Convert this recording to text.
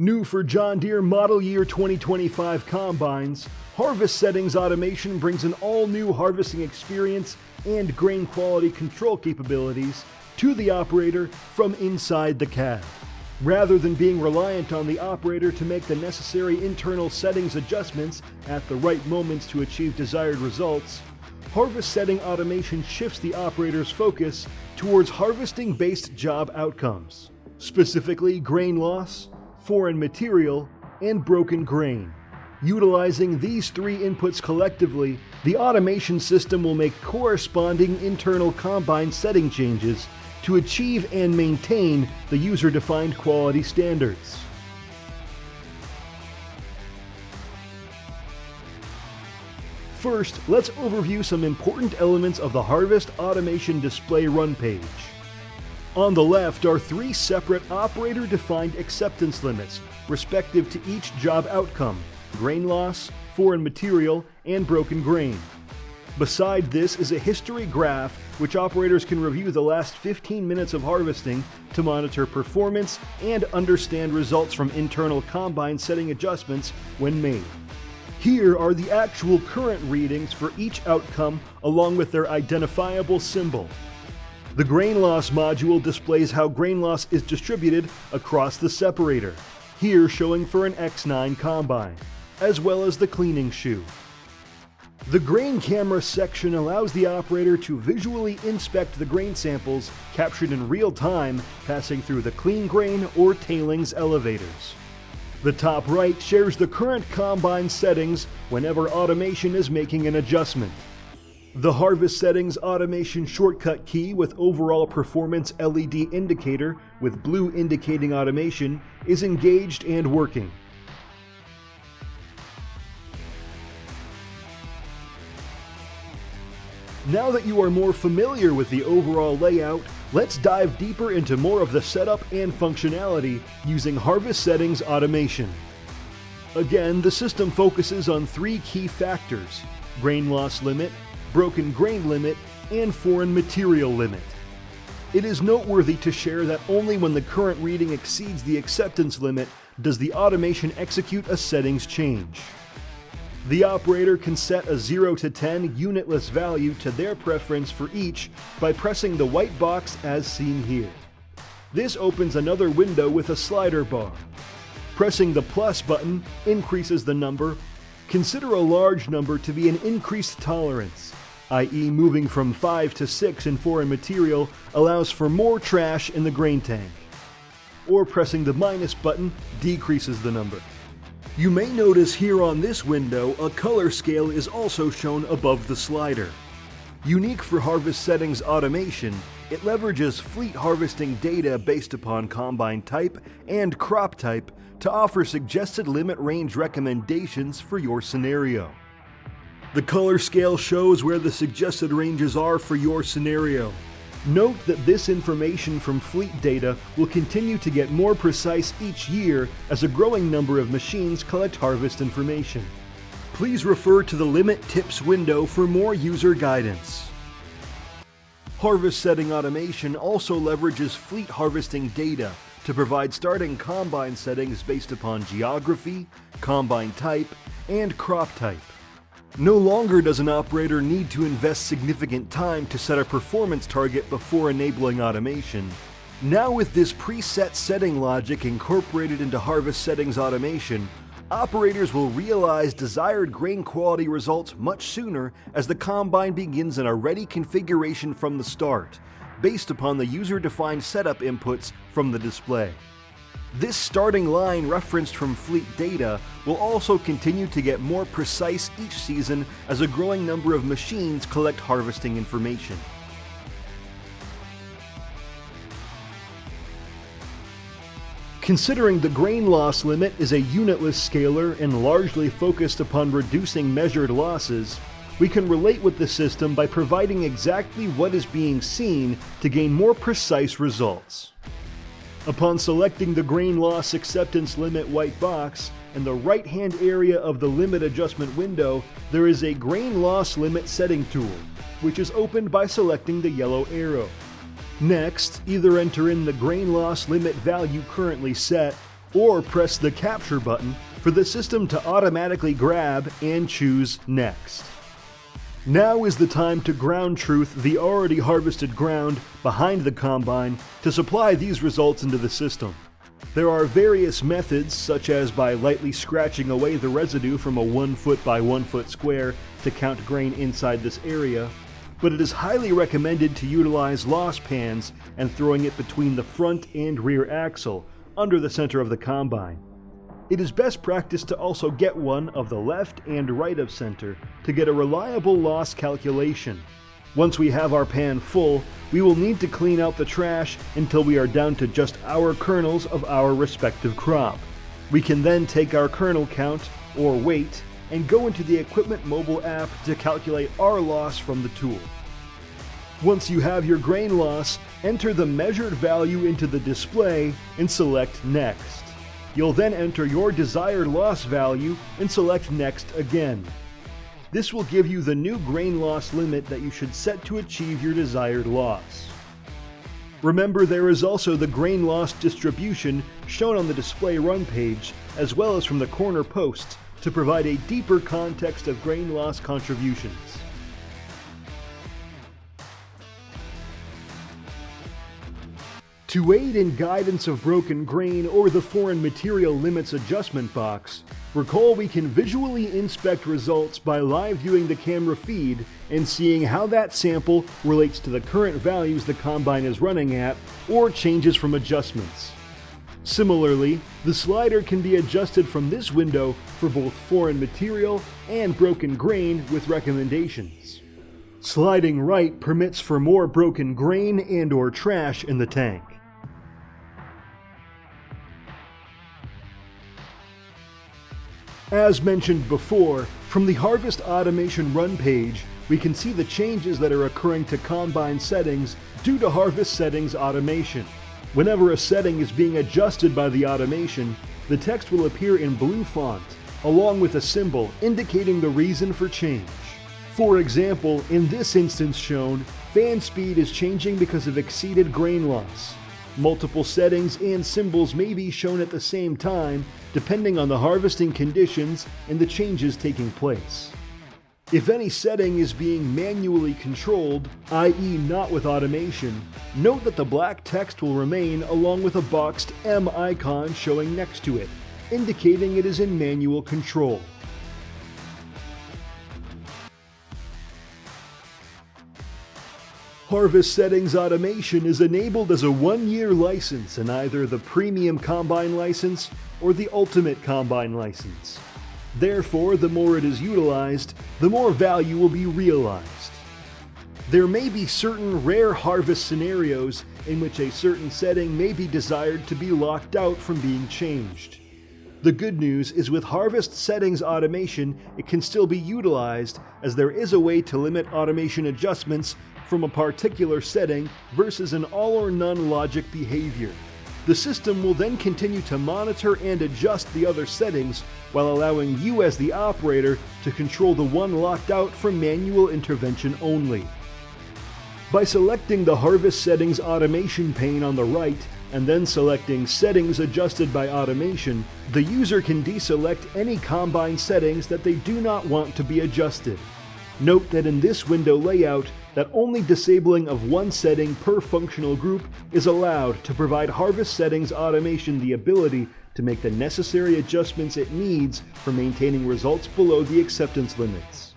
New for John Deere Model Year 2025 combines, Harvest Settings Automation brings an all-new harvesting experience and grain quality control capabilities to the operator from inside the cab. Rather than being reliant on the operator to make the necessary internal settings adjustments at the right moments to achieve desired results, Harvest Setting Automation shifts the operator's focus towards harvesting-based job outcomes, specifically grain loss, foreign material, and broken grain. Utilizing these three inputs collectively, the automation system will make corresponding internal combine setting changes to achieve and maintain the user-defined quality standards. First, let's overview some important elements of the Harvest Automation display run page. On the left are three separate operator-defined acceptance limits, respective to each job outcome: grain loss, foreign material, and broken grain. Beside this is a history graph which operators can review the last 15 minutes of harvesting to monitor performance and understand results from internal combine setting adjustments when made. Here are the actual current readings for each outcome along with their identifiable symbol. The grain loss module displays how grain loss is distributed across the separator, here showing for an X9 combine, as well as the cleaning shoe. The grain camera section allows the operator to visually inspect the grain samples captured in real time passing through the clean grain or tailings elevators. The top right shares the current combine settings whenever automation is making an adjustment. The Harvest Settings Automation shortcut key with overall performance LED indicator with blue indicating automation is engaged and working. Now that you are more familiar with the overall layout, let's dive deeper into more of the setup and functionality using Harvest Settings Automation. Again, the system focuses on three key factors: grain loss limit, broken grain limit, and foreign material limit. It is noteworthy to share that only when the current reading exceeds the acceptance limit does the automation execute a settings change. The operator can set a 0 to 10 unitless value to their preference for each by pressing the white box as seen here. This opens another window with a slider bar. Pressing the plus button increases the number. Consider a large number to be an increased tolerance, i.e. moving from 5 to 6 in foreign material allows for more trash in the grain tank. Or pressing the minus button decreases the number. You may notice here on this window a color scale is also shown above the slider. Unique for Harvest Settings Automation, it leverages fleet harvesting data based upon combine type and crop type to offer suggested limit range recommendations for your scenario. The color scale shows where the suggested ranges are for your scenario. Note that this information from fleet data will continue to get more precise each year as a growing number of machines collect harvest information. Please refer to the Limit Tips window for more user guidance. Harvest Setting Automation also leverages fleet harvesting data to provide starting combine settings based upon geography, combine type, and crop type. No longer does an operator need to invest significant time to set a performance target before enabling automation. Now with this preset setting logic incorporated into Harvest Settings Automation, operators will realize desired grain quality results much sooner as the combine begins in a ready configuration from the start, based upon the user-defined setup inputs from the display. This starting line referenced from fleet data will also continue to get more precise each season as a growing number of machines collect harvesting information. Considering the grain loss limit is a unitless scalar and largely focused upon reducing measured losses, we can relate with the system by providing exactly what is being seen to gain more precise results. Upon selecting the grain loss acceptance limit white box, in the right-hand area of the limit adjustment window, there is a grain loss limit setting tool, which is opened by selecting the yellow arrow. Next, either enter in the grain loss limit value currently set or press the Capture button for the system to automatically grab and choose Next. Now is the time to ground truth the already harvested ground behind the combine to supply these results into the system. There are various methods, such as by lightly scratching away the residue from a 1 foot by 1 foot square to count grain inside this area, but it is highly recommended to utilize loss pans and throwing it between the front and rear axle, under the center of the combine. It is best practice to also get one of the left and right of center to get a reliable loss calculation. Once we have our pan full, we will need to clean out the trash until we are down to just our kernels of our respective crop. We can then take our kernel count, or weight, and go into the Equipment mobile app to calculate our loss from the tool. Once you have your grain loss, enter the measured value into the display and select Next. You'll then enter your desired loss value and select Next again. This will give you the new grain loss limit that you should set to achieve your desired loss. Remember, there is also the grain loss distribution shown on the display run page, as well as from the corner posts, to provide a deeper context of grain loss contributions. To aid in guidance of broken grain or the foreign material limits adjustment box, recall we can visually inspect results by live viewing the camera feed and seeing how that sample relates to the current values the combine is running at or changes from adjustments. Similarly, the slider can be adjusted from this window for both foreign material and broken grain with recommendations. Sliding right permits for more broken grain and/or trash in the tank. As mentioned before, from the Harvest Automation run page, we can see the changes that are occurring to combine settings due to Harvest Settings Automation. Whenever a setting is being adjusted by the automation, the text will appear in blue font, along with a symbol indicating the reason for change. For example, in this instance shown, fan speed is changing because of exceeded grain loss. Multiple settings and symbols may be shown at the same time, depending on the harvesting conditions and the changes taking place. If any setting is being manually controlled, i.e. not with automation, note that the black text will remain along with a boxed M icon showing next to it, indicating it is in manual control. Harvest Settings Automation is enabled as a 1-year license in either the Premium Combine license or the Ultimate Combine license. Therefore, the more it is utilized, the more value will be realized. There may be certain rare harvest scenarios in which a certain setting may be desired to be locked out from being changed. The good news is with Harvest Settings Automation, it can still be utilized, as there is a way to limit automation adjustments from a particular setting versus an all or none logic behavior. The system will then continue to monitor and adjust the other settings while allowing you as the operator to control the one locked out for manual intervention only. By selecting the Harvest Settings Automation pane on the right and then selecting Settings Adjusted by Automation, the user can deselect any combine settings that they do not want to be adjusted. Note that in this window layout, that only disabling of one setting per functional group is allowed to provide Harvest Settings Automation the ability to make the necessary adjustments it needs for maintaining results below the acceptance limits.